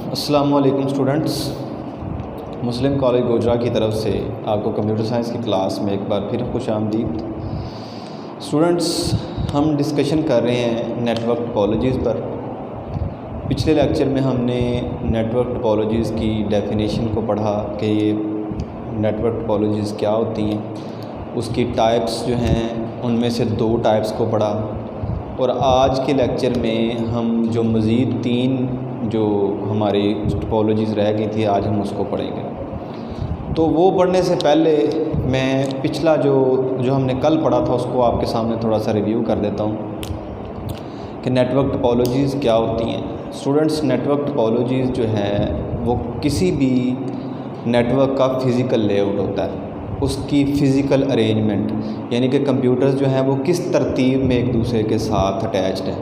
अस्सलाम वालेकुम स्टूडेंट्स। मुस्लिम कॉलेज गोजरा की तरफ से आपको कंप्यूटर साइंस की क्लास में एक बार फिर खुश आमदीद। स्टूडेंट्स, हम डिस्कशन कर रहे हैं नेटवर्क टोपोलॉजीज़ पर। पिछले लेक्चर में हमने नेटवर्क टोपोलॉजीज़ की डेफिनेशन को पढ़ा कि ये नेटवर्क टोपोलॉजीज़ क्या होती हैं, उसकी टाइप्स जो हैं उनमें से 2 टाइप्स को पढ़ा। और आज के लेक्चर में हम जो मज़ीद 3 जो हमारी टोपोलॉजीज़ रह गई थी, आज हम उसको पढ़ेंगे। तो वो पढ़ने से पहले मैं पिछला जो हमने कल पढ़ा था उसको आपके सामने थोड़ा सा रिव्यू कर देता हूँ कि नेटवर्क टोपोलॉजीज़ क्या होती हैं। स्टूडेंट्स, नेटवर्क टोपोलॉजीज़ जो है वो किसी भी नेटवर्क का फ़िज़िकल लेआउट होता है, उसकी फ़िज़िकल अरेंजमेंट, यानी कि कंप्यूटर्स जो हैं वो किस तरतीब में एक दूसरे के साथ अटैच्ड हैं।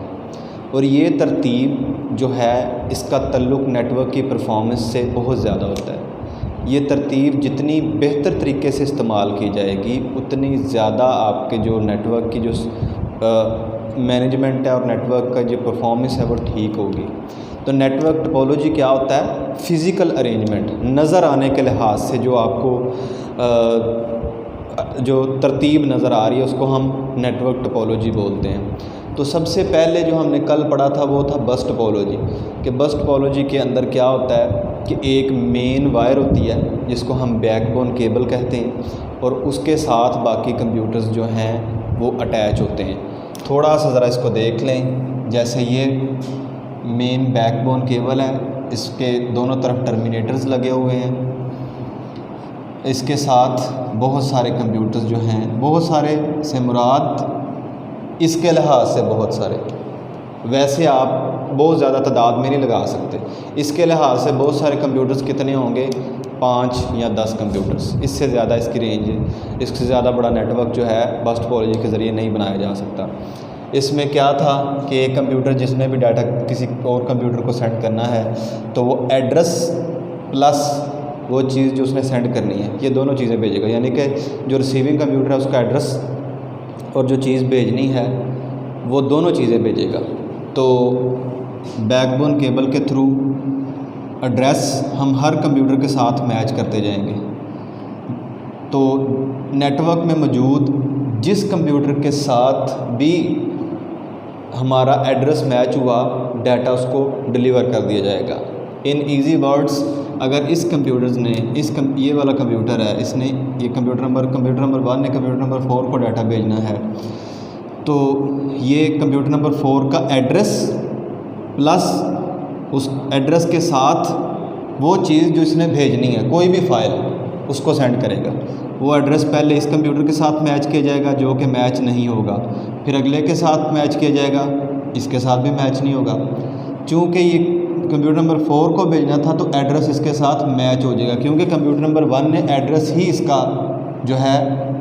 और ये तरतीब जो है इसका ताल्लुक़ नेटवर्क की परफॉर्मेंस से बहुत ज़्यादा होता है। ये तरतीब जितनी बेहतर तरीके से इस्तेमाल की जाएगी उतनी ज़्यादा आपके जो नेटवर्क की जो मैनेजमेंट है और नेटवर्क का जो परफॉर्मेंस है वो ठीक होगी। तो नेटवर्क टोपोलॉजी क्या होता है? फ़िज़िकल अरेंजमेंट, नज़र आने के लिहाज से जो आपको जो तरतीब नज़र आ रही है उसको हम नेटवर्क टोपोलॉजी बोलते हैं। तो सबसे पहले जो हमने कल पढ़ा था वो था बस टोपोलॉजी। कि बस टोपोलॉजी के अंदर क्या होता है कि एक मेन वायर होती है जिसको हम बैकबोन केबल कहते हैं, और उसके साथ बाकी कंप्यूटर्स जो हैं वो अटैच होते हैं। थोड़ा सा ज़रा इसको देख लें। जैसे ये मेन बैकबोन केबल है, इसके दोनों तरफ टर्मिनेटर्स लगे हुए हैं। इसके साथ बहुत सारे कंप्यूटर्स जो हैं, बहुत सारे से मुराद इसके लिहाज से बहुत सारे, वैसे आप बहुत ज़्यादा तादाद में नहीं लगा सकते। इसके लिहाज से बहुत सारे कंप्यूटर्स कितने होंगे? 5 या 10 कंप्यूटर्स, इससे ज़्यादा इसकी रेंज है। इससे ज़्यादा बड़ा नेटवर्क जो है बस टोपोलॉजी के ज़रिए नहीं बनाया जा सकता। इसमें क्या था कि एक कंप्यूटर जिसने भी डाटा किसी और कंप्यूटर को सेंड करना है तो वो एड्रेस प्लस वो चीज़ जो उसने सेंड करनी है, ये दोनों चीज़ें भेजेगा। यानी कि जो रिसीविंग कंप्यूटर है उसका एड्रेस और जो चीज़ भेजनी है वो दोनों चीज़ें भेजेगा। तो बैकबोन केबल के थ्रू एड्रेस हम हर कंप्यूटर के साथ मैच करते जाएंगे। तो नेटवर्क में मौजूद जिस कंप्यूटर के साथ भी हमारा एड्रेस मैच हुआ, डाटा उसको डिलीवर कर दिया जाएगा। इन इजी वर्ड्स, अगर इस कंप्यूटर्स ने ये वाला कंप्यूटर है, इसने ये कंप्यूटर नंबर 1 ने कंप्यूटर नंबर 4 को डाटा भेजना है, तो ये कंप्यूटर नंबर 4 का एड्रेस प्लस उस एड्रेस के साथ वो चीज़ जो इसने भेजनी है, कोई भी फाइल, उसको सेंड करेगा। वो एड्रेस पहले इस कंप्यूटर के साथ मैच किया जाएगा जो कि मैच नहीं होगा, फिर अगले के साथ मैच किया जाएगा, इसके साथ भी मैच नहीं होगा। चूँकि ये कंप्यूटर नंबर 4 को भेजना था तो एड्रेस इसके साथ मैच हो जाएगा, क्योंकि कंप्यूटर नंबर 1 ने एड्रेस ही इसका जो है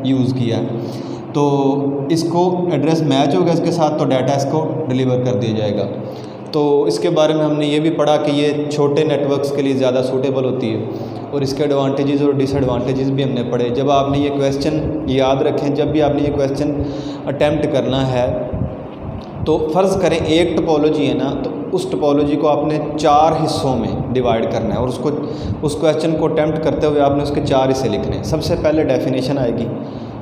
यूज़ किया। तो इसको एड्रेस मैच होगा इसके साथ, तो डाटा इसको डिलीवर कर दिया जाएगा। तो इसके बारे में हमने ये भी पढ़ा कि ये छोटे नेटवर्क्स के लिए ज़्यादा सूटेबल होती है, और इसके एडवांटेजेस और डिसएडवांटेजेस भी हमने पढ़े। जब आपने ये क्वेश्चन याद रखें, जब भी आपने ये क्वेश्चन अटैम्प्ट करना है तो फ़र्ज़ करें एक टोपोलॉजी है ना, तो उस टोपोलॉजी को आपने 4 हिस्सों में डिवाइड करना है, और उस क्वेश्चन को अटैम्प्ट करते हुए आपने उसके 4 हिस्से लिखने हैं। सबसे पहले डेफिनेशन आएगी,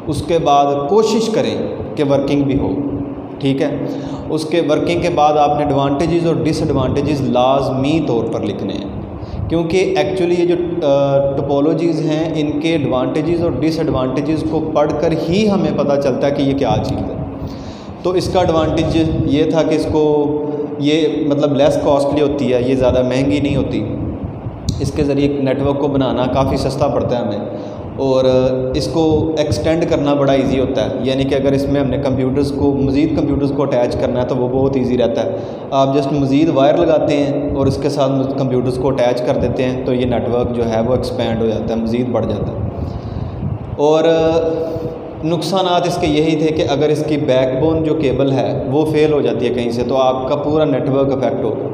उसके बाद कोशिश करें कि वर्किंग भी हो, ठीक है। उसके वर्किंग के बाद आपने एडवांटेजेस और डिसएडवांटेजेस लाजमी तौर पर लिखने हैं, क्योंकि एक्चुअली ये जो टोपोलॉजीज़ हैं इनके एडवांटेजेस और डिसएडवांटेजेस को पढ़कर ही हमें पता चलता है कि ये क्या चीज़ है। तो इसका एडवांटेज ये था कि इसको ये मतलब लेस कॉस्टली होती है, ये ज़्यादा महंगी नहीं होती। इसके ज़रिए नेटवर्क को बनाना काफ़ी सस्ता पड़ता है हमें, और इसको एक्सटेंड करना बड़ा इजी होता है। यानी कि अगर इसमें हमने मज़ीद कंप्यूटर्स को अटैच करना है तो वो बहुत इजी रहता है। आप जस्ट मज़ीद वायर लगाते हैं और इसके साथ कंप्यूटर्स को अटैच कर देते हैं, तो ये नेटवर्क जो है वो एक्सपेंड हो जाता है, मज़ीद बढ़ जाता है। और नुकसानात इसके यही थे कि अगर इसकी बैकबोन जो केबल है वो फेल हो जाती है कहीं से, तो आपका पूरा नेटवर्क अफेक्ट होगा।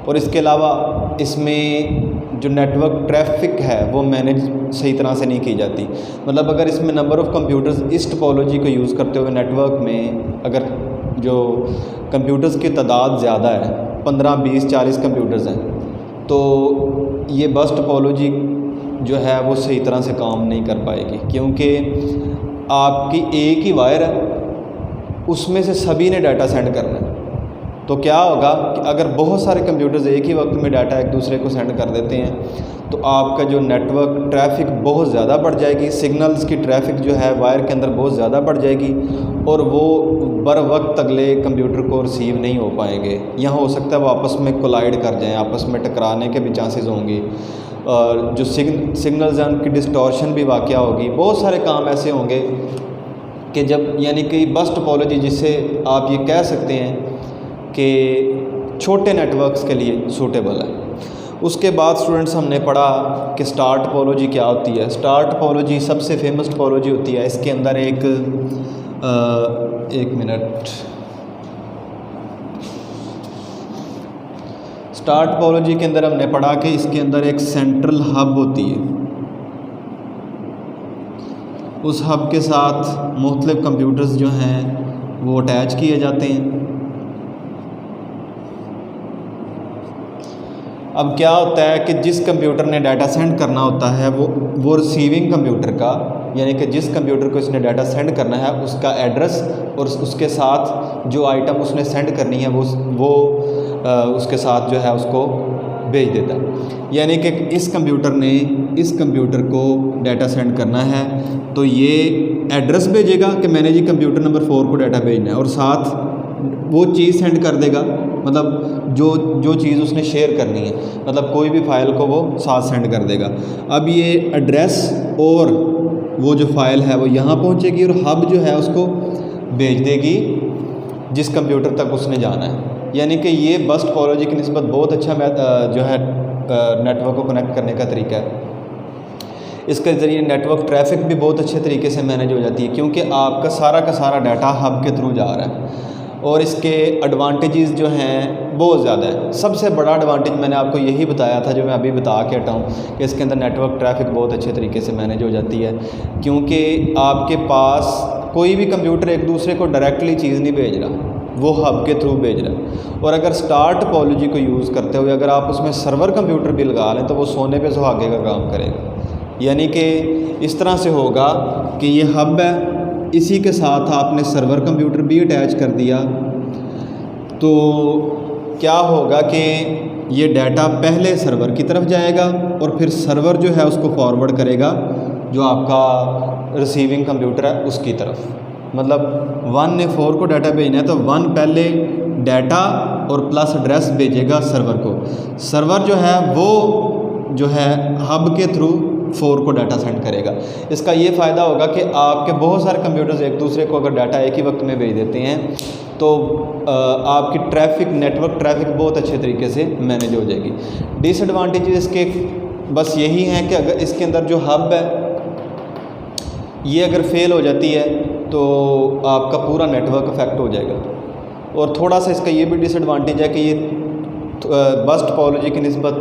और इसके अलावा इसमें जो नेटवर्क ट्रैफिक है वो मैनेज सही तरह से नहीं की जाती। मतलब अगर इसमें नंबर ऑफ़ कंप्यूटर्स इस टोपोलॉजी को यूज़ करते हुए नेटवर्क में अगर जो कंप्यूटर्स की तादाद ज़्यादा है, 15, 20, 40 कंप्यूटर्स हैं, तो ये बस टोपोलॉजी जो है वो सही तरह से काम नहीं कर पाएगी, क्योंकि आपकी एक ही वायर है, उसमें से सभी ने डाटा सेंड करना है। तो क्या होगा कि अगर बहुत सारे कंप्यूटर्स एक ही वक्त में डाटा एक दूसरे को सेंड कर देते हैं तो आपका जो नेटवर्क ट्रैफिक बहुत ज़्यादा बढ़ जाएगी, सिग्नल्स की ट्रैफिक जो है वायर के अंदर बहुत ज़्यादा बढ़ जाएगी और वो बर वक्त अगले कंप्यूटर को रिसीव नहीं हो पाएंगे। यहाँ हो सकता है वो आपस में कोलाइड कर जाएं, आपस में टकराने के भी चांसेस होंगे, और जो सिग्नल्स हैं उनकी डिस्टॉर्शन भी वाक़या होगी। बहुत सारे काम ऐसे होंगे कि जब यानी कि बस टोपोलॉजी जिससे आप ये कह सकते हैं कि छोटे नेटवर्क्स के लिए सूटेबल है। उसके बाद स्टूडेंट्स हमने पढ़ा कि स्टार टोपोलॉजी क्या होती है। स्टार टोपोलॉजी सबसे फेमस टोपोलॉजी होती है। इसके अंदर एक मिनट, स्टार टोपोलॉजी के अंदर हमने पढ़ा कि इसके अंदर एक सेंट्रल हब होती है, उस हब के साथ मुख्तलिफ कंप्यूटर्स जो हैं वो अटैच किए जाते हैं। अब क्या होता है कि जिस कंप्यूटर ने डाटा सेंड करना होता है वो रिसीविंग कंप्यूटर का, यानी कि जिस कंप्यूटर को इसने डाटा सेंड करना है उसका एड्रेस और उसके साथ जो आइटम उसने सेंड करनी है वो उसके साथ जो है उसको भेज देता है। यानी कि इस कंप्यूटर ने इस कंप्यूटर को डाटा सेंड करना है तो ये एड्रेस भेजेगा कि मैंने जी कंप्यूटर नंबर 4 को डाटा भेजना है, और साथ वो चीज़ सेंड कर देगा, मतलब जो चीज़ उसने शेयर करनी है, मतलब कोई भी फ़ाइल को वो साथ सेंड कर देगा। अब ये एड्रेस और वो जो फ़ाइल है वो यहाँ पहुँचेगी और हब जो है उसको भेज देगी जिस कंप्यूटर तक उसने जाना है। यानी कि ये बस टोपोलॉजी की निस्बत बहुत अच्छा जो है नेटवर्क को कनेक्ट करने का तरीका है। इसके ज़रिए नेटवर्क ट्रैफिक भी बहुत अच्छे तरीके से मैनेज हो जाती है, क्योंकि आपका का सारा डाटा हब के थ्रू जा रहा है। और इसके एडवांटेजेस जो हैं बहुत ज़्यादा है। सबसे बड़ा एडवांटेज मैंने आपको यही बताया था जो मैं अभी बता के हटा हूँ कि इसके अंदर नेटवर्क ट्रैफिक बहुत अच्छे तरीके से मैनेज हो जाती है, क्योंकि आपके पास कोई भी कंप्यूटर एक दूसरे को डायरेक्टली चीज़ नहीं भेज रहा, वो हब के थ्रू भेज रहा है। और अगर स्टार टोपोलॉजी को यूज़ करते हुए अगर आप उसमें सर्वर कंप्यूटर भी लगा लें तो वो सोने पे सुहागे का काम करेगा। यानी कि इस तरह से होगा कि ये हब है, इसी के साथ आपने सर्वर कंप्यूटर भी अटैच कर दिया, तो क्या होगा कि ये डाटा पहले सर्वर की तरफ जाएगा और फिर सर्वर जो है उसको फॉरवर्ड करेगा जो आपका रिसीविंग कंप्यूटर है उसकी तरफ। मतलब 1 ने 4 को डाटा भेजना है तो 1 पहले डाटा और प्लस एड्रेस भेजेगा सर्वर को, सर्वर जो है वो जो है हब के थ्रू 4 को डाटा सेंड करेगा। इसका ये फ़ायदा होगा कि आपके बहुत सारे कंप्यूटर्स एक दूसरे को अगर डाटा एक ही वक्त में भेज देते हैं तो आपकी ट्रैफिक नेटवर्क ट्रैफिक बहुत अच्छे तरीके से मैनेज हो जाएगी। डिसएडवांटेज इसके बस यही हैं कि अगर इसके अंदर जो हब है ये अगर फेल हो जाती है तो आपका पूरा नेटवर्क अफेक्ट हो जाएगा। और थोड़ा सा इसका ये भी डिसएडवांटेज है कि ये बस टोपोलॉजी की निस्बत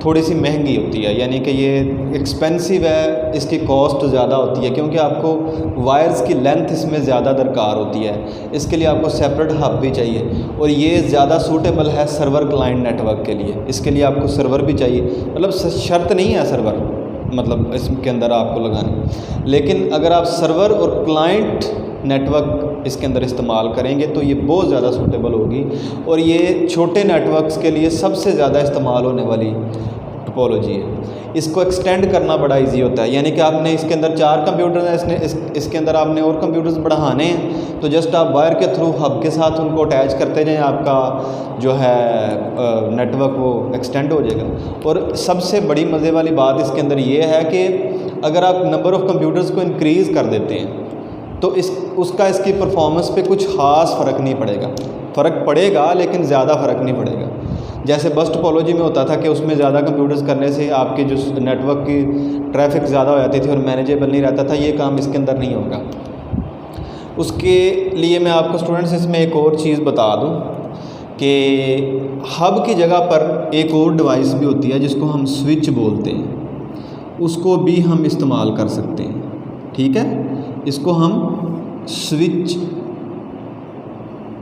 थोड़ी सी महंगी होती है, यानी कि ये एक्सपेंसिव है, इसकी कॉस्ट ज़्यादा होती है क्योंकि आपको वायर्स की लेंथ इसमें ज़्यादा दरकार होती है। इसके लिए आपको सेपरेट हब भी चाहिए और ये ज़्यादा सूटेबल है सर्वर क्लाइंट नेटवर्क के लिए। इसके लिए आपको सर्वर भी चाहिए, मतलब शर्त नहीं है सर्वर मतलब इसके अंदर आपको लगाने, लेकिन अगर आप सर्वर और क्लाइंट नेटवर्क इसके अंदर इस्तेमाल करेंगे तो ये बहुत ज़्यादा सूटेबल होगी। और ये छोटे नेटवर्क्स के लिए सबसे ज़्यादा इस्तेमाल होने वाली टोपोलॉजी है। इसको एक्सटेंड करना बड़ा इजी होता है, यानी कि आपने इसके अंदर 4 कंप्यूटर हैं, इसके अंदर आपने और कंप्यूटर्स बढ़ाने हैं तो जस्ट आप वायर के थ्रू हब के साथ उनको अटैच करते जाएं, आपका जो है नेटवर्क वो एक्सटेंड हो जाएगा। और सबसे बड़ी मज़े वाली बात इसके अंदर ये है कि अगर आप नंबर ऑफ़ कंप्यूटर्स को इंक्रीज़ कर देते हैं तो उसका इसकी परफॉर्मेंस पे कुछ ख़ास फ़र्क नहीं पड़ेगा, फ़र्क पड़ेगा लेकिन ज़्यादा फ़र्क नहीं पड़ेगा। जैसे बस टोपोलॉजी में होता था कि उसमें ज़्यादा कंप्यूटर्स करने से आपके जो नेटवर्क की ट्रैफिक ज़्यादा हो जाती थी और मैनेजेबल नहीं रहता था, ये काम इसके अंदर नहीं होगा। उसके लिए मैं आपको स्टूडेंट्स इसमें एक और चीज़ बता दूं कि हब की जगह पर एक और डिवाइस भी होती है जिसको हम स्विच बोलते हैं, उसको भी हम इस्तेमाल कर सकते हैं। ठीक है, इसको हम स्विच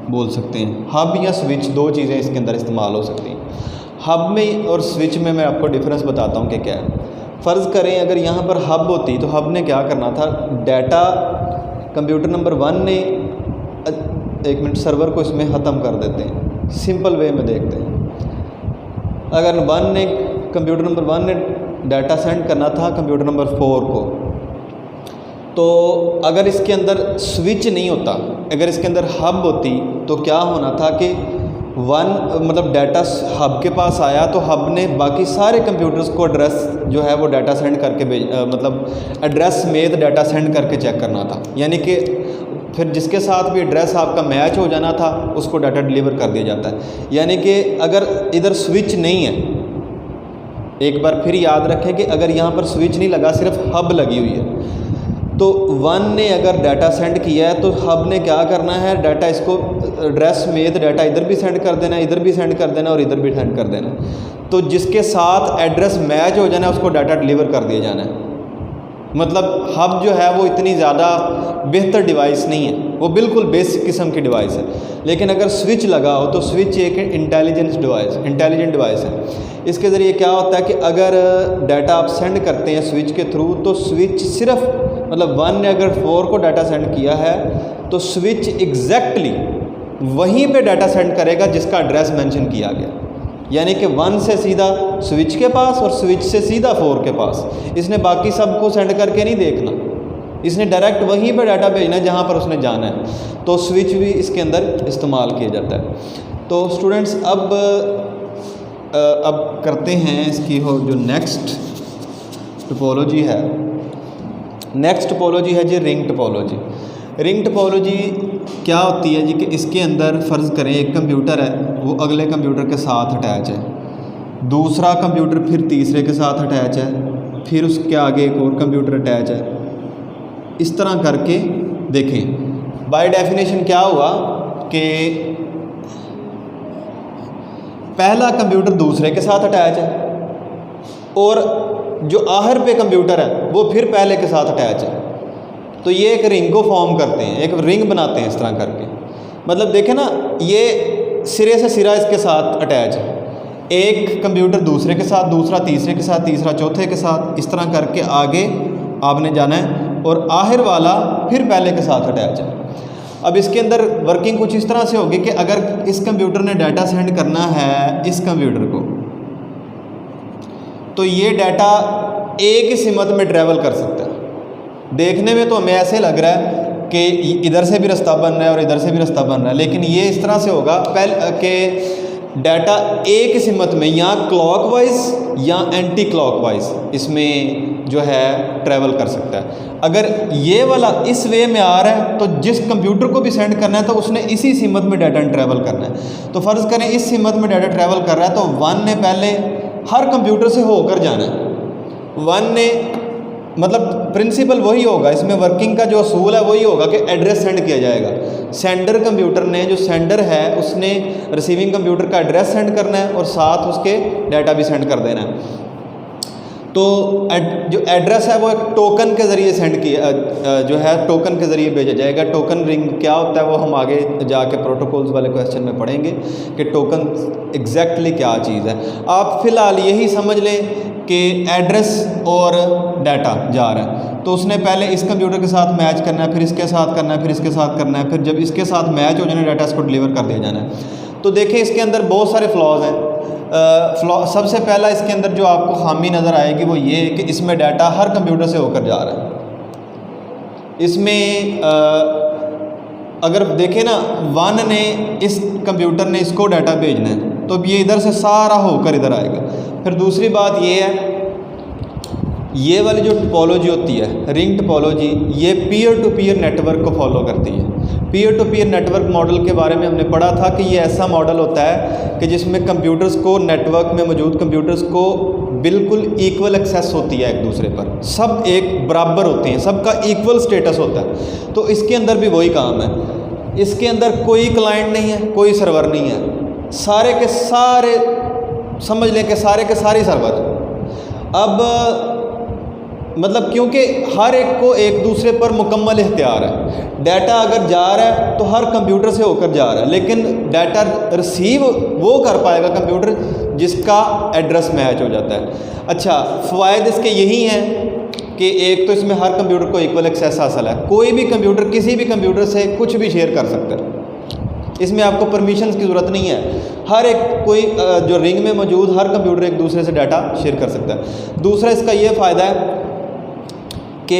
बोल सकते हैं। हब या स्विच 2 चीज़ें इसके अंदर इस्तेमाल हो सकती हैं। हब में और स्विच में मैं आपको डिफरेंस बताता हूँ कि क्या है। फ़र्ज़ करें अगर यहाँ पर हब होती तो हब ने क्या करना था, डाटा कंप्यूटर नंबर 1 ने, एक मिनट सर्वर को इसमें ख़त्म कर देते हैं, सिंपल वे में देखते हैं। अगर कंप्यूटर नंबर 1 ने डाटा सेंड करना था कंप्यूटर नंबर 4 को, तो अगर इसके अंदर स्विच नहीं होता, अगर इसके अंदर हब होती तो क्या होना था कि डाटा हब के पास आया तो हब ने बाकी सारे कंप्यूटर्स को एड्रेस जो है वो डाटा सेंड करके एड्रेस समेत डाटा सेंड करके चेक करना था। यानी कि फिर जिसके साथ भी एड्रेस आपका मैच हो जाना था उसको डाटा डिलीवर कर दिया जाता है। यानी कि अगर इधर स्विच नहीं है, एक बार फिर याद रखें कि अगर यहाँ पर स्विच नहीं लगा, सिर्फ हब लगी हुई है, तो 1 ने अगर डाटा सेंड किया है तो हब ने क्या करना है, डाटा इसको एड्रेस समेत डाटा इधर भी सेंड कर देना, इधर भी सेंड कर देना और इधर भी सेंड कर देना। तो जिसके साथ एड्रेस मैच हो जाना है उसको डाटा डिलीवर कर दिया जाना है। मतलब हब जो है वो इतनी ज़्यादा बेहतर डिवाइस नहीं है, वो बिल्कुल बेसिक किस्म की डिवाइस है। लेकिन अगर स्विच लगा हो तो स्विच एक इंटेलिजेंट डिवाइस है। इसके ज़रिए क्या होता है कि अगर डाटा आप सेंड करते हैं स्विच के थ्रू, तो स्विच सिर्फ 1 ने अगर 4 को डाटा सेंड किया है तो स्विच एग्जैक्टली वहीं पे डाटा सेंड करेगा जिसका एड्रेस मेंशन किया गया। यानी कि 1 से सीधा स्विच के पास और स्विच से सीधा 4 के पास। इसने बाकी सब को सेंड करके नहीं देखना, इसने डायरेक्ट वहीं पर डाटा भेजना है जहाँ पर उसने जाना है। तो स्विच भी इसके अंदर इस्तेमाल किया जाता है। तो स्टूडेंट्स अब करते हैं इसकी जो नेक्स्ट टोपोलॉजी है। नेक्स्ट टोपोलॉजी है जी रिंग टोपोलॉजी। रिंग टोपोलॉजी क्या होती है जी कि इसके अंदर फ़र्ज़ करें एक कंप्यूटर है, वो अगले कंप्यूटर के साथ अटैच है, दूसरा कंप्यूटर फिर तीसरे के साथ अटैच है, फिर उसके आगे एक और कंप्यूटर अटैच है। इस तरह करके देखें, बाय डेफिनेशन क्या हुआ कि पहला कंप्यूटर दूसरे के साथ अटैच है और जो आखिर पे कंप्यूटर है वो फिर पहले के साथ अटैच है। तो ये एक रिंग को फॉर्म करते हैं, एक रिंग बनाते हैं इस तरह करके। मतलब देखें ना, ये सिरे से सिरा इसके साथ अटैच है, एक कंप्यूटर दूसरे के साथ, दूसरा तीसरे के साथ, तीसरा चौथे के साथ, इस तरह करके आगे आपने जाना है और आखिर वाला फिर पहले के साथ अटैच है। अब इसके अंदर वर्किंग कुछ इस तरह से होगी कि अगर इस कंप्यूटर ने डाटा सेंड करना है इस कंप्यूटर को, तो ये डाटा एक ही सिमत में ट्रैवल कर सकता है। देखने में तो हमें ऐसे लग रहा है कि इधर से भी रास्ता बन रहा है और इधर से भी रास्ता बन रहा है, लेकिन ये इस तरह से होगा कि डाटा एक सिमत में या क्लॉकवाइज या एंटी क्लॉकवाइज इसमें जो है ट्रैवल कर सकता है। अगर ये वाला इस वे में आ रहा है तो जिस कंप्यूटर को भी सेंड करना है तो उसने इसी सिमत में डाटा ट्रैवल करना है। तो फ़र्ज़ करें इस सिमत में डाटा ट्रैवल कर रहा है तो 1 ने पहले हर कंप्यूटर से होकर जाना है। 1 ने प्रिंसिपल वही होगा, इसमें वर्किंग का जो असूल है वही होगा कि एड्रेस सेंड किया जाएगा। सेंडर कंप्यूटर ने, जो सेंडर है उसने रिसीविंग कंप्यूटर का एड्रेस सेंड करना है और साथ उसके डाटा भी सेंड कर देना है। तो जो एड्रेस है वो एक टोकन के ज़रिए सेंड किया जो है टोकन के ज़रिए भेजा जाएगा। टोकन रिंग क्या होता है वो हम आगे जाके प्रोटोकॉल्स वाले क्वेश्चन में पढ़ेंगे कि टोकन एग्जैक्टली क्या चीज़ है। आप फ़िलहाल यही समझ लें कि एड्रेस और डाटा जा रहा है, तो उसने पहले इस कंप्यूटर के साथ मैच करना है, फिर इसके साथ करना है, फिर इसके साथ करना है, फिर जब इसके साथ मैच हो जाना डाटा इसको डिलीवर कर दिया जाना है। तो देखें इसके अंदर बहुत सारे फ्लॉज हैं। सबसे पहला इसके अंदर जो आपको खामी नज़र आएगी वो ये है कि इसमें डाटा हर कंप्यूटर से होकर जा रहा है। इसमें अगर देखें ना, 1 ने इस कंप्यूटर ने इसको डाटा भेजना है तो अब ये इधर से सारा होकर इधर आएगा। फिर दूसरी बात ये है, ये वाली जो टोपोलॉजी होती है रिंग टोपोलॉजी, ये पीयर टू पीयर नेटवर्क को फॉलो करती है। Peer to peer network model के बारे में हमने पढ़ा था कि ये ऐसा मॉडल होता है कि जिसमें कंप्यूटर्स को, नेटवर्क में मौजूद कंप्यूटर्स को बिल्कुल इक्वल एक्सेस होती है एक दूसरे पर, सब एक बराबर होते हैं, सबका इक्वल स्टेटस होता है। तो इसके अंदर भी वही काम है। इसके अंदर कोई क्लाइंट नहीं है, कोई सर्वर नहीं है, सारे के सारे समझ लें कि सारे के सारे सर्वर। अब मतलब क्योंकि हर एक को एक दूसरे पर मुकम्मल इख्तियार है। डाटा अगर जा रहा है तो हर कंप्यूटर से होकर जा रहा है, लेकिन डाटा रिसीव वो कर पाएगा कंप्यूटर जिसका एड्रेस मैच हो जाता है। अच्छा, फ़वाइद इसके यही हैं कि एक तो इसमें हर कंप्यूटर को इक्वल एक्सेस हासिल है, कोई भी कंप्यूटर किसी भी कंप्यूटर से कुछ भी शेयर कर सकता है, इसमें आपको परमिशंस की ज़रूरत नहीं है। हर एक कोई जो रिंग में मौजूद हर कंप्यूटर एक दूसरे से डाटा शेयर कर सकता है। दूसरा इसका ये फ़ायदा है कि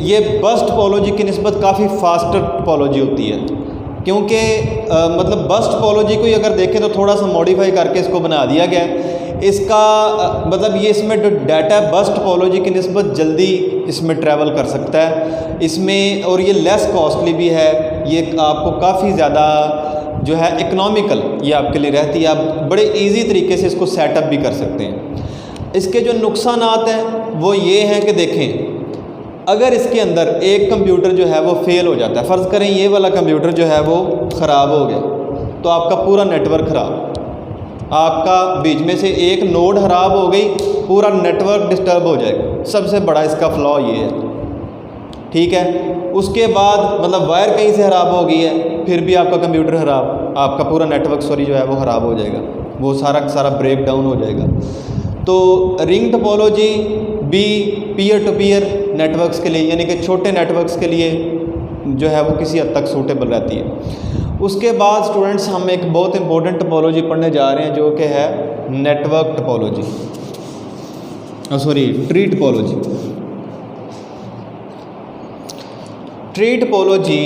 ये बस्ट टोपोलॉजी की निस्बत काफ़ी फास्टर टोपोलॉजी होती है, क्योंकि मतलब बस्ट टोपोलॉजी को अगर देखें तो थोड़ा सा मॉडिफाई करके इसको बना दिया गया है। इसका मतलब ये इसमें जो डाटा बस्ट टोपोलॉजी की निस्बत जल्दी इसमें ट्रैवल कर सकता है इसमें, और ये लेस कॉस्टली भी है। ये आपको काफ़ी ज़्यादा जो है इकनॉमिकल ये आपके लिए रहती है, आप बड़े इजी तरीके से इसको सेटअप भी कर सकते हैं। इसके जो नुकसानात हैं वो ये हैं कि देखें, अगर इसके अंदर एक कंप्यूटर जो है वो फेल हो जाता है, फ़र्ज़ करें ये वाला कंप्यूटर जो है वो ख़राब हो गया, तो आपका पूरा नेटवर्क ख़राब, आपका बीच में से एक नोड ख़राब हो गई, पूरा नेटवर्क डिस्टर्ब हो जाएगा। सबसे बड़ा इसका फ्लॉ ये है, ठीक है। उसके बाद मतलब वायर कहीं से ख़राब हो गई है, फिर भी आपका कंप्यूटर ख़राब, आपका पूरा नेटवर्क जो है वो ख़राब हो जाएगा, वो सारा ब्रेक डाउन हो जाएगा। तो रिंग टोपोलॉजी भी पीयर टू पीयर नेटवर्क्स के लिए, यानी कि छोटे नेटवर्क्स के लिए जो है वो किसी हद तक सूटेबल रहती है। उसके बाद स्टूडेंट्स हम एक बहुत इंपॉर्टेंट टोपोलॉजी पढ़ने जा रहे हैं जो कि है network topology, tree topology. Tree topology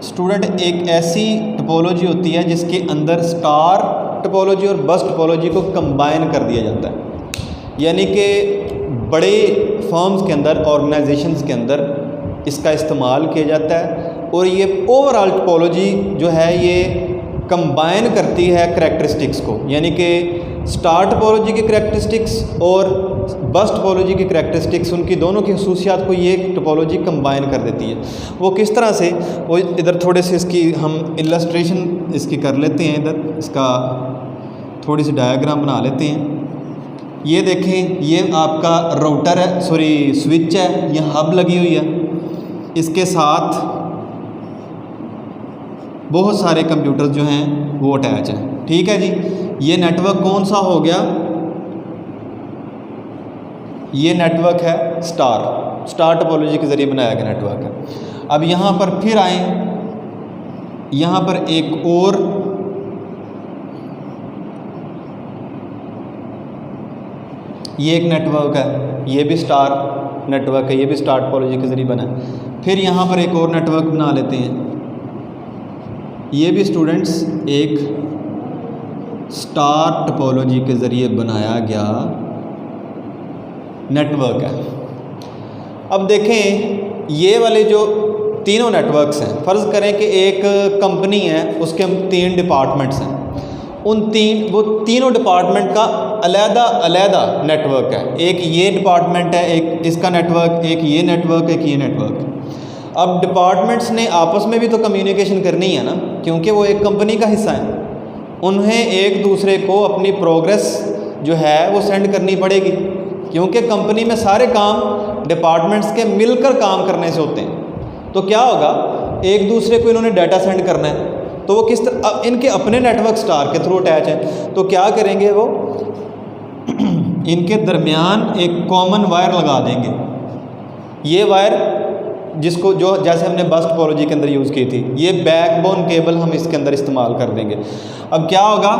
student एक ऐसी टोपोलॉजी होती है जिसके अंदर स्टार टोपोलॉजी और बस टोपोलॉजी को कंबाइन कर दिया जाता है, यानी कि बड़े फर्म्स के अंदर, ऑर्गेनाइजेशंस के अंदर इसका इस्तेमाल किया जाता है। और ये ओवरऑल टोपोलॉजी जो है ये कंबाइन करती है करैक्टरिस्टिक्स को, यानी कि स्टार टोपोलॉजी की करैक्टरिस्टिक्स और बस टोपोलॉजी की करैक्टरिस्टिक्स, उनकी दोनों की खसूसियात को ये टोपोलॉजी कंबाइन कर देती है। वो किस तरह से, वो इधर थोड़े से इसकी हम इलस्ट्रेशन इसकी कर लेते हैं, इधर इसका थोड़ी सी डायग्राम बना लेते हैं। ये देखें, ये आपका राउटर है, स्विच है, ये हब लगी हुई है, इसके साथ बहुत सारे कंप्यूटर जो हैं वो अटैच हैं, ठीक है जी। ये नेटवर्क कौन सा हो गया, ये नेटवर्क है स्टार टोपोलॉजी के ज़रिए बनाया गया नेटवर्क है। अब यहाँ पर फिर आए, यहाँ पर एक और ये एक नेटवर्क है, ये भी स्टार नेटवर्क है, ये भी स्टार टोपोलॉजी के ज़रिए बना है। फिर यहाँ पर एक और नेटवर्क बना लेते हैं, ये भी स्टूडेंट्स एक स्टार टोपोलॉजी के ज़रिए बनाया गया नेटवर्क है। अब देखें, ये वाले जो तीनों नेटवर्क्स हैं, फ़र्ज़ करें कि एक कंपनी है, उसके 3 डिपार्टमेंट्स हैं, वो तीनों डिपार्टमेंट का अलग नेटवर्क है। एक ये डिपार्टमेंट है, एक इसका नेटवर्क, एक ये नेटवर्क, एक ये नेटवर्क। अब डिपार्टमेंट्स ने आपस में भी तो कम्युनिकेशन करनी है ना, क्योंकि वो एक कंपनी का हिस्सा है, उन्हें एक दूसरे को अपनी प्रोग्रेस जो है वो सेंड करनी पड़ेगी, क्योंकि कंपनी में सारे काम डिपार्टमेंट्स के मिलकर काम करने से होते हैं। तो क्या होगा, एक दूसरे को इन्होंने डाटा सेंड करना है, तो वो किस तरह, अब इनके अपने नेटवर्क स्टार के थ्रू अटैच हैं, तो क्या करेंगे वो इनके दरमियान एक कॉमन वायर लगा देंगे। ये वायर जिसको जो जैसे हमने बस टोपोलॉजी के अंदर यूज़ की थी, ये बैकबोन केबल हम इसके अंदर इस्तेमाल कर देंगे। अब क्या होगा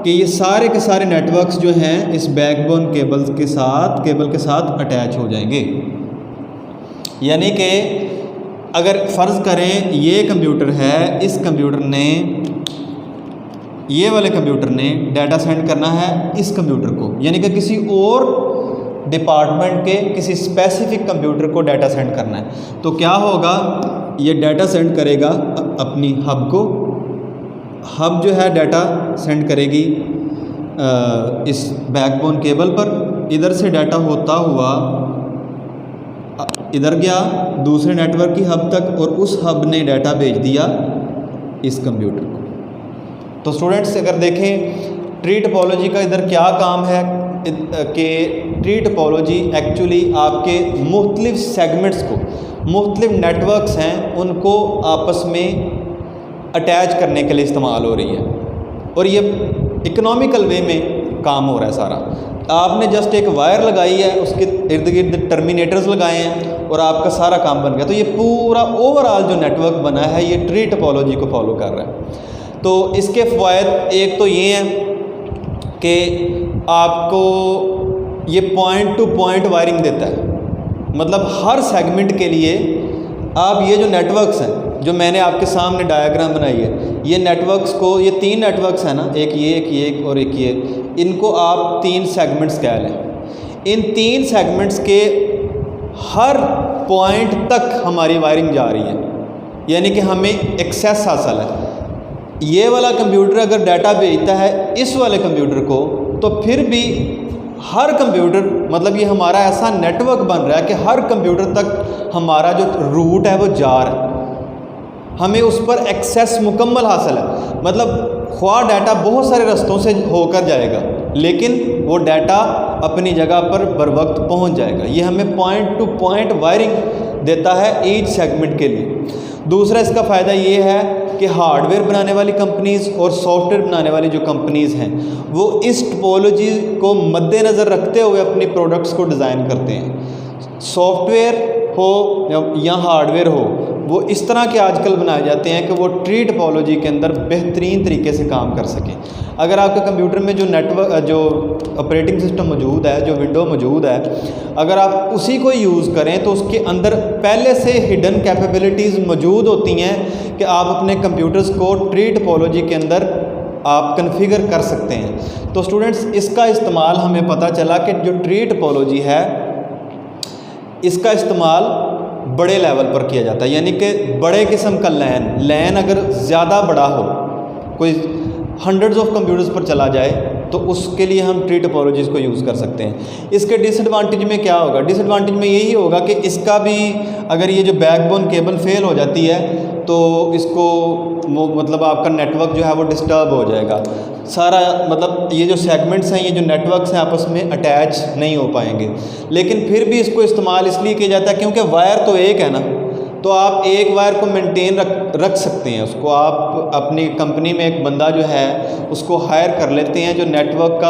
कि ये सारे के सारे नेटवर्क्स जो हैं इस बैकबोन केबल के साथ अटैच हो जाएंगे। यानी कि अगर फ़र्ज़ करें ये कंप्यूटर है, इस कंप्यूटर ने, ये वाले कंप्यूटर ने डाटा सेंड करना है इस कंप्यूटर को, यानी कि किसी और डिपार्टमेंट के किसी स्पेसिफिक कंप्यूटर को डाटा सेंड करना है, तो क्या होगा, ये डाटा सेंड करेगा अपनी हब को, हब जो है डाटा सेंड करेगी इस बैकबोन केबल पर, इधर से डाटा होता हुआ इधर गया दूसरे नेटवर्क की हब तक, और उस हब ने डाटा भेज दिया इस कंप्यूटर को। तो स्टूडेंट्स अगर देखें ट्री टोपोलॉजी का इधर क्या काम है, कि ट्री टोपोलॉजी एक्चुअली आपके मुख्तलिफ सेगमेंट्स को, मुख्तलिफ नेटवर्क्स हैं उनको आपस में अटैच करने के लिए इस्तेमाल हो रही है, और ये इकोनॉमिकल वे में काम हो रहा है सारा। आपने जस्ट एक वायर लगाई है, उसके इर्द गिर्द टर्मिनेटर्स लगाए हैं और आपका सारा काम बन गया। तो ये पूरा ओवरऑल जो नेटवर्क बना है ये ट्री टोपोलॉजी को फॉलो कर रहा है। तो इसके फ़वायद एक तो ये हैं कि आपको ये पॉइंट टू पॉइंट वायरिंग देता है, मतलब हर सेगमेंट के लिए आप ये जो नेटवर्क्स हैं, जो मैंने आपके सामने डायग्राम बनाई है, ये नेटवर्क्स को, ये 3 नेटवर्क्स हैं ना, एक ये और एक ये, इनको आप 3 सेगमेंट्स कह लें। इन 3 सेगमेंट्स के हर पॉइंट तक हमारी वायरिंग जा रही है, यानी कि हमें एक्सेस हासिल है। ये वाला कंप्यूटर अगर डाटा भेजता है इस वाले कंप्यूटर को, तो फिर भी हर कंप्यूटर, मतलब ये हमारा ऐसा नेटवर्क बन रहा है कि हर कंप्यूटर तक हमारा जो रूट है वो जा रहा है, हमें उस पर एक्सेस मुकम्मल हासिल है। मतलब ख्वाह डाटा बहुत सारे रास्तों से होकर जाएगा, लेकिन वो डाटा अपनी जगह पर बर वक्त पहुँच जाएगा। ये हमें पॉइंट टू पॉइंट वायरिंग देता है ईच सेगमेंट के लिए। दूसरा इसका फ़ायदा ये है कि हार्डवेयर बनाने वाली कंपनीज़ और सॉफ्टवेयर बनाने वाली जो कंपनीज़ हैं वो इस टोपोलॉजी को मद्देनज़र रखते हुए अपनी प्रोडक्ट्स को डिज़ाइन करते हैं। सॉफ्टवेयर हो या हार्डवेयर हो, वो इस तरह के आजकल बनाए जाते हैं कि वो ट्री टोपोलॉजी के अंदर बेहतरीन तरीके से काम कर सकें। अगर आपके कंप्यूटर में जो नेटवर्क, जो ऑपरेटिंग सिस्टम मौजूद है, जो विंडो मौजूद है, अगर आप उसी को यूज़ करें तो उसके अंदर पहले से हिडन कैपेबिलिटीज़ मौजूद होती हैं कि आप अपने कंप्यूटर्स को ट्री टोपोलॉजी के अंदर आप कन्फिगर कर सकते हैं। तो स्टूडेंट्स, इसका इस्तेमाल हमें पता चला कि जो ट्री टोपोलॉजी है इसका इस्तेमाल बड़े लेवल पर किया जाता है, यानी कि बड़े किस्म का लैन अगर ज़्यादा बड़ा हो, कोई हंड्रेड्स ऑफ कंप्यूटर्स पर चला जाए, तो उसके लिए हम ट्री टोपोलॉजीज़ को यूज़ कर सकते हैं। इसके डिसएडवांटेज में क्या होगा? डिसएडवांटेज में यही होगा कि इसका भी, अगर ये जो बैकबोन केबल फेल हो जाती है तो इसको मतलब आपका नेटवर्क जो है वो डिस्टर्ब हो जाएगा सारा, मतलब ये जो सेगमेंट्स हैं, ये जो नेटवर्क्स हैं आपस में अटैच नहीं हो पाएंगे। लेकिन फिर भी इसको इस्तेमाल इसलिए किया जाता है क्योंकि वायर तो एक है ना, तो आप एक वायर को मेंटेन रख सकते हैं। उसको आप अपनी कंपनी में एक बंदा जो है उसको हायर कर लेते हैं जो नेटवर्क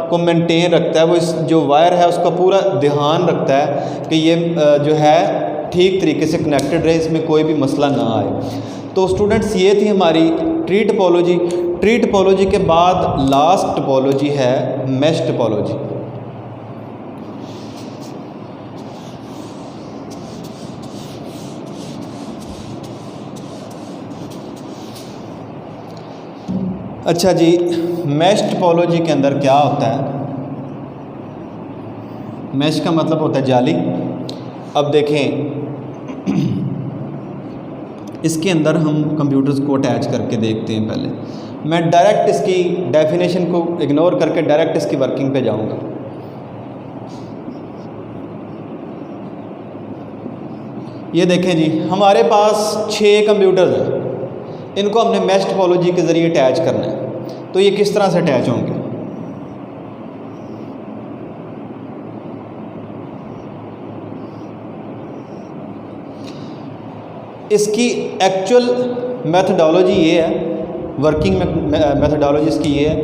को मेंटेन रखता है, वो इस जो वायर है उसका पूरा ध्यान रखता है कि ये जो है ठीक तरीके से कनेक्टेड रहे, इसमें कोई भी मसला ना आए। तो स्टूडेंट्स, ये थी हमारी ट्री टोपोलॉजी। ट्री टोपोलॉजी के बाद लास्ट टोपोलॉजी है मैश टोपोलॉजी। अच्छा जी, मैश टोपोलॉजी के अंदर क्या होता है? मैश का मतलब होता है जाली। अब देखें, इसके अंदर हम कंप्यूटर्स को अटैच करके देखते हैं। पहले मैं डायरेक्ट इसकी डेफिनेशन को इग्नोर करके डायरेक्ट इसकी वर्किंग पे जाऊंगा। ये देखें जी, हमारे पास 6 कंप्यूटर्स हैं, इनको हमने मैश टोपोलॉजी के ज़रिए अटैच करना है। तो ये किस तरह से अटैच होंगे? इसकी एक्चुअल मेथडोलॉजी ये है, वर्किंग मेथडोलॉजी इसकी ये है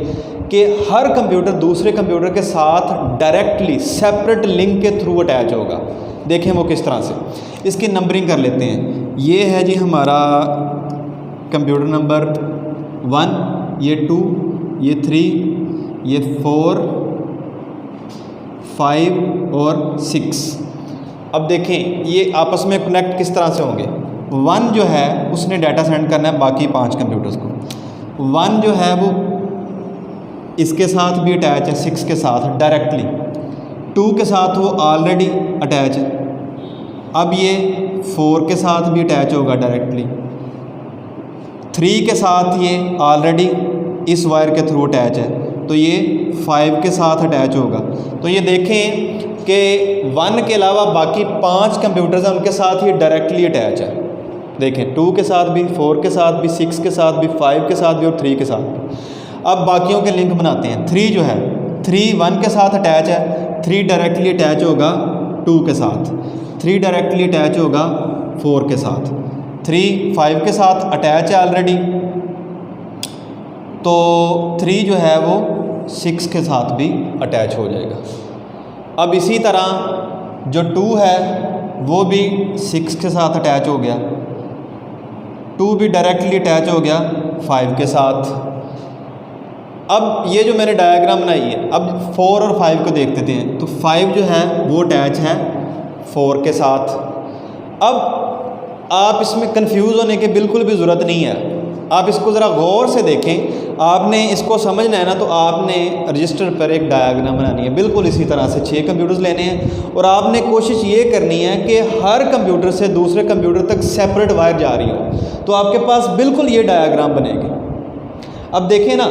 कि हर कंप्यूटर दूसरे कंप्यूटर के साथ डायरेक्टली सेपरेट लिंक के थ्रू अटैच होगा। देखें वो किस तरह से। इसकी नंबरिंग कर लेते हैं। ये है जी हमारा कंप्यूटर नंबर 1, ये 2, ये 3, ये 4, 5 और 6। अब देखें ये आपस में कनेक्ट किस तरह से होंगे। 1 जो है उसने डाटा सेंड करना है बाकी 5 कंप्यूटर्स को। 1 जो है वो इसके साथ भी अटैच है, 6 के साथ डायरेक्टली। 2 के साथ वो ऑलरेडी अटैच है। अब ये 4 के साथ भी अटैच होगा डायरेक्टली। 3 के साथ ये ऑलरेडी इस वायर के थ्रू अटैच है, तो ये 5 के साथ अटैच होगा। तो ये देखें कि 1 के अलावा बाकी 5 कंप्यूटर्स हैं, उनके साथ ये डायरेक्टली अटैच है। देखें 2 के साथ भी, 4 के साथ भी, 6 के साथ भी, 5 के साथ भी और 3 के साथ भी। अब बाकियों के लिंक बनाते हैं। 3 जो है 3 1 के साथ अटैच है, 3 डायरेक्टली अटैच होगा 2 के साथ, 3 डायरेक्टली अटैच होगा 4 के साथ, 3 5 के साथ अटैच है ऑलरेडी, तो 3 जो है वो 6 के साथ भी अटैच हो जाएगा। अब इसी तरह जो 2 है वो भी 6 के साथ अटैच हो गया, 2 भी डायरेक्टली अटैच हो गया 5 के साथ। अब ये जो मैंने डायग्राम बनाई है, अब 4 और 5 को देख लेते हैं। तो 5 जो है वो अटैच है 4 के साथ। अब आप इसमें कंफ्यूज होने की बिल्कुल भी ज़रूरत नहीं है, आप इसको ज़रा गौर से देखें। आपने इसको समझना है ना, तो आपने रजिस्टर पर एक डायग्राम बनानी है, बिल्कुल इसी तरह से 6 कंप्यूटर्स लेने हैं और आपने कोशिश ये करनी है कि हर कंप्यूटर से दूसरे कंप्यूटर तक सेपरेट वायर जा रही हो, तो आपके पास बिल्कुल ये डायग्राम बनेगी। अब देखें ना,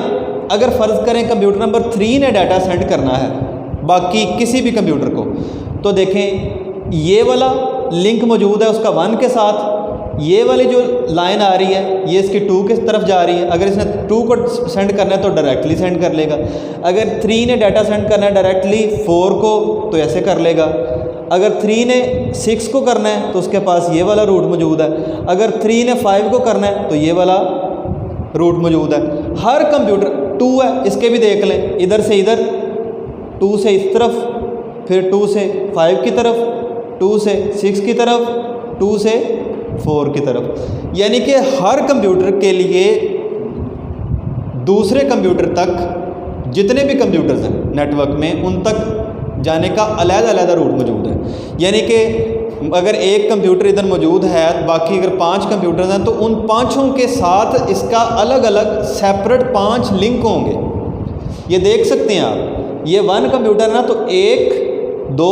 अगर फ़र्ज़ करें कंप्यूटर नंबर 3 ने डाटा सेंड करना है बाकी किसी भी कंप्यूटर को, तो देखें ये वाला लिंक मौजूद है उसका 1 के साथ, ये वाली जो लाइन आ रही है ये इसकी 2 की तरफ जा रही है। अगर इसने 2 को सेंड करना है तो डायरेक्टली सेंड कर लेगा, अगर 3 ने डाटा सेंड करना है डायरेक्टली 4 को तो ऐसे कर लेगा, अगर 3 ने 6 को करना है तो उसके पास ये वाला रूट मौजूद है, अगर 3 ने 5 को करना है तो ये वाला रूट मौजूद है। हर कंप्यूटर 2 है, इसके भी देख लें, इधर से इधर, 2 से इस तरफ, फिर 2 से 5 की तरफ, 2 से 6 की तरफ, 2 से 4 की तरफ, यानी कि हर कंप्यूटर के लिए दूसरे कंप्यूटर तक जितने भी कंप्यूटर्स हैं नेटवर्क में उन तक जाने का अलग-अलग रूट मौजूद है। यानी कि अगर एक कंप्यूटर इधर मौजूद है, बाकी अगर 5 कंप्यूटर्स हैं तो उन 5 के साथ इसका अलग अलग सेपरेट 5 लिंक होंगे। ये देख सकते हैं आप, ये 1 कंप्यूटर ना, तो 1 2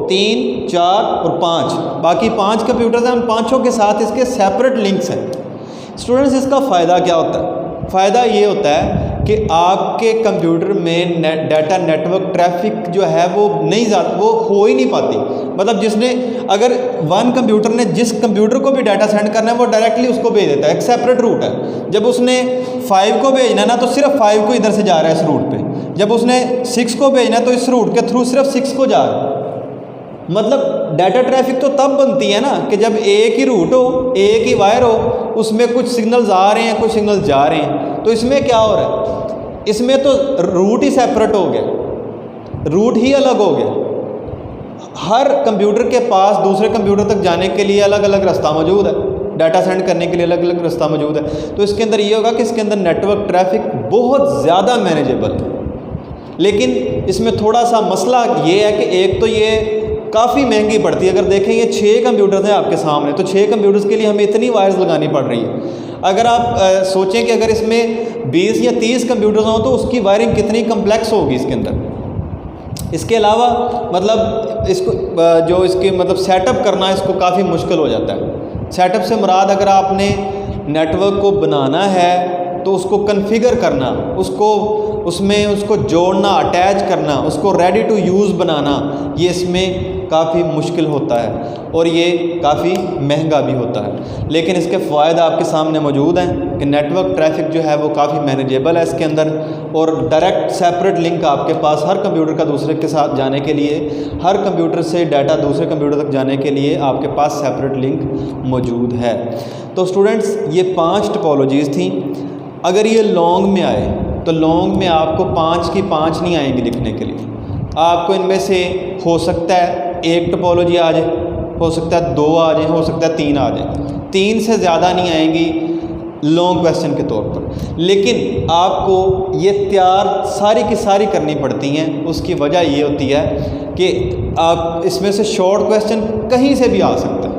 3 4 और 5, बाकी 5 कंप्यूटर्स हैं, उन 5 के साथ इसके सेपरेट लिंक्स हैं। स्टूडेंट्स, इसका फ़ायदा क्या होता है? फ़ायदा ये होता है कि आपके कंप्यूटर में डाटा नेटवर्क ट्रैफिक जो है वो नहीं ज़्यादा, वो हो ही नहीं पाती। मतलब जिसने अगर 1 कंप्यूटर ने जिस कंप्यूटर को भी डाटा सेंड करना है वो डायरेक्टली उसको भेज देता है, एक सेपरेट रूट है। जब उसने 5 को भेजना है ना तो सिर्फ 5 को इधर से जा रहा है इस रूट पे, जब उसने 6 को भेजना है तो इस रूट के थ्रू सिर्फ 6 को जा रहा है। मतलब डाटा ट्रैफिक तो तब बनती है ना कि जब एक ही रूट हो, एक ही वायर हो, उसमें कुछ सिग्नल्स आ रहे हैं, कुछ सिग्नल्स जा रहे हैं। तो इसमें क्या हो रहा है, इसमें तो रूट ही सेपरेट हो गया, रूट ही अलग हो गया। हर कंप्यूटर के पास दूसरे कंप्यूटर तक जाने के लिए अलग अलग रास्ता मौजूद है, डाटा सेंड करने के लिए अलग अलग रास्ता मौजूद है। तो इसके अंदर ये होगा कि इसके अंदर नेटवर्क ट्रैफिक बहुत ज़्यादा मैनेजेबल है। लेकिन इसमें थोड़ा सा मसला ये है कि एक तो ये काफ़ी महंगी पड़ती है। अगर देखें ये 6 कंप्यूटर्स हैं आपके सामने, तो 6 कंप्यूटर्स के लिए हमें इतनी वायर्स लगानी पड़ रही है। अगर आप सोचें कि अगर इसमें 20 या 30 कंप्यूटर्स हों तो उसकी वायरिंग कितनी कम्प्लेक्स होगी इसके अंदर। इसके अलावा मतलब इसको जो इसके मतलब सेटअप करना इसको काफ़ी मुश्किल हो जाता है। सेटअप से मुराद अगर आपने नेटवर्क को बनाना है तो उसको कन्फिगर करना, उसमें उसको जोड़ना, अटैच करना, उसको रेडी टू यूज़ बनाना, ये इसमें काफ़ी मुश्किल होता है और ये काफ़ी महंगा भी होता है। लेकिन इसके फ़ायदे आपके सामने मौजूद हैं कि नेटवर्क ट्रैफिक जो है वो काफ़ी मैनेजेबल है इसके अंदर, और डायरेक्ट सेपरेट लिंक आपके पास हर कंप्यूटर का दूसरे के साथ जाने के लिए, हर कंप्यूटर से डाटा दूसरे कंप्यूटर तक जाने के लिए आपके पास सेपरेट लिंक मौजूद है। तो स्टूडेंट्स, ये 5 टोपोलॉजीज़ थी। अगर ये लॉन्ग में आए तो लॉन्ग में आपको 5 की 5 नहीं आएंगी लिखने के लिए। आपको इनमें से हो सकता है 1 टोपोलॉजी आ जाए, हो सकता है 2 आ जाए, हो सकता है 3 आ जाए। 3 से ज़्यादा नहीं आएंगी लॉन्ग क्वेश्चन के तौर पर। लेकिन आपको ये तैयार सारी की सारी करनी पड़ती हैं। उसकी वजह ये होती है कि आप इसमें से शॉर्ट क्वेश्चन कहीं से भी आ सकता है,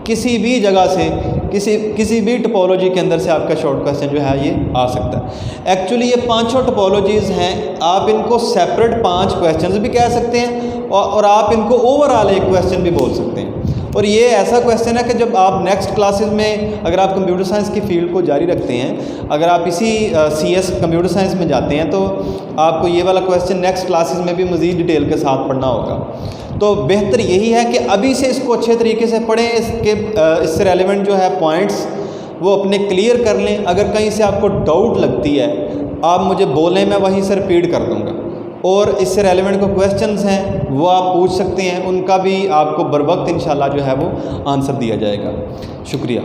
किसी भी जगह से, किसी भी टोपोलॉजी के अंदर से आपका शॉर्ट क्वेश्चन जो है ये आ सकता है। एक्चुअली ये 5 टोपोलॉजीज़ हैं। आप इनको सेपरेट 5 क्वेश्चंस भी कह सकते हैं और आप इनको ओवरऑल एक क्वेश्चन भी बोल सकते हैं। और ये ऐसा क्वेश्चन है कि जब आप नेक्स्ट क्लासेस में अगर आप कंप्यूटर साइंस की फ़ील्ड को जारी रखते हैं, अगर आप इसी CS कंप्यूटर साइंस में जाते हैं तो आपको ये वाला क्वेश्चन नेक्स्ट क्लासेस में भी मज़ीद डिटेल के साथ पढ़ना होगा। तो बेहतर यही है कि अभी से इसको अच्छे तरीके से पढ़ें, इससे रेलेवेंट जो है पॉइंट्स वो अपने क्लियर कर लें। अगर कहीं से आपको डाउट लगती है आप मुझे बोलें, मैं वहीं से रिपीट कर दूँगा। और इससे रेलेवेंट कोई क्वेश्चंस हैं वो आप पूछ सकते हैं, उनका भी आपको बर वक्त इंशाल्लाह जो है वो आंसर दिया जाएगा। शुक्रिया।